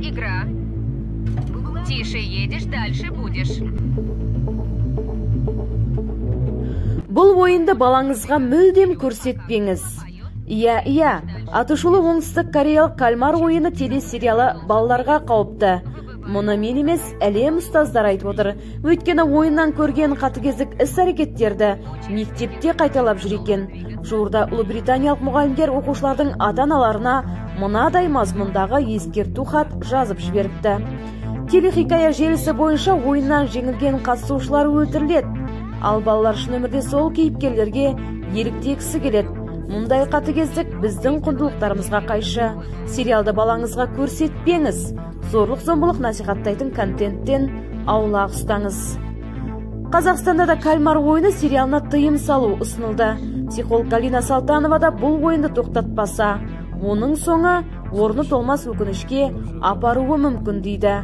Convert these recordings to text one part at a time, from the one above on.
игра. Тише едешь, дальше будешь. Бұл ойынды балаңызға мүлдем көрсетпеңіз. Иә, атышулы оңтүстік кореялық кальмар ойыны телесериалы балаларға қауіпті. Мұны мен емес, әлем ұстаздар айтып отыр. Өйткені ойыннан көрген қатыгездік іс-әрекеттерді мектепте қайталап жүр екен. Жуырда Ұлыбританиялық мұғалімдер оқушылардың ата-аналарына мынадай мазмұндағы ескерту хат жазып жіберіпті. Телехикая желісі бойынша ойыннан жеңілген қатысушылар өлтіріледі. Ал балалар шын өмірде сол кейіпкерлерге еліктегісі келеді. Мұндай қатыгездік біздің құндылықтарымызға қайшы. Сериалды балаңызға көрсетпеңіз. Зорлық-зомбылық насихаттайтын контенттен аулақ ұстаңыз. Қазақстанда да кальмар ойыны сериалына тыйым салу ұсынылды. Психолог Галина Салтанова да бұл ойынды тоқтатпаса, оның соңы орны толмас өкінішке апаруы мүмкін дейді.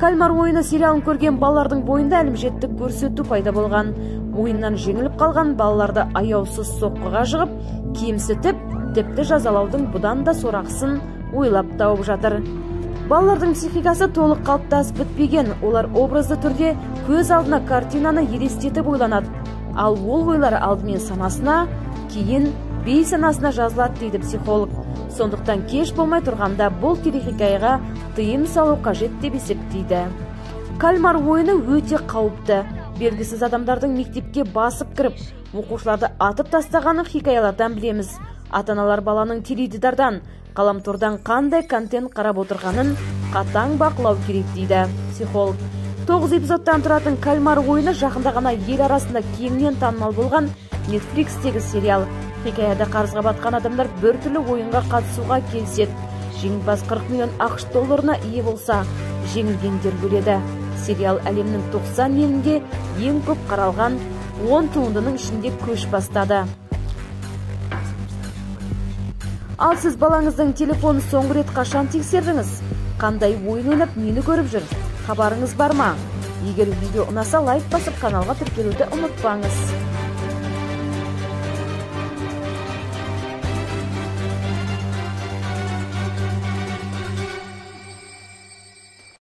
Кальмар ойыны сериалын көрген балалардың бойында әлімжеттік көрсету пайда болған. Ойыннан жеңіліп қалған балаларды аяусыз соққыға жығып, кемсітіп, тіпті жазалаудың бұдан да сорақсын ойлап тауып жатыр. Балалардың психикасы толық қалыптасып бітпеген, олар образды түрде көз алдына картинаны елестетіп ойланады. Ал ол ойлар алдымен санасына, кейін бейсанасына жазылады дейді психолог. Сондықтан кеш болмай тұрғанда бұл телехикаяға тыйым салу қажет деп есептейді. Кальмар ойыны өте қауіпті. Белгісіз адамдардың мектепке басып кіріп, оқушыларды атып тастағаны хикаялардан білеміз. Ата-аналар баланың теледидардан, ғаламтордан қандай контент қарап отырғанын қатаң бақылау керек дейді психолог. 9 эпизодтан тұратын кальмар ойыны жақында ғана ел арасында кеңінен танымал болған Netflix-тегі сериал. Хикаяда қарызға батқан адамдар бір түрлі ойынға қатысуға келседі. Жеңімпаз 40 миллион ақш долларына ие болса, жеңілгендер бөледі. Сериал әлемнің 90 елінде ең көп қаралған 10 туындының ішінде көш бастады. Ал сіз балаңыздың телефонын соңғы рет қашан тексердіңіз? Қандай ойын ойнап, нені көріп жүр? Хабарыңыз бар ма? Егер видео ұнаса, лайк басып, каналға тіркелуді ұмытпаңыз.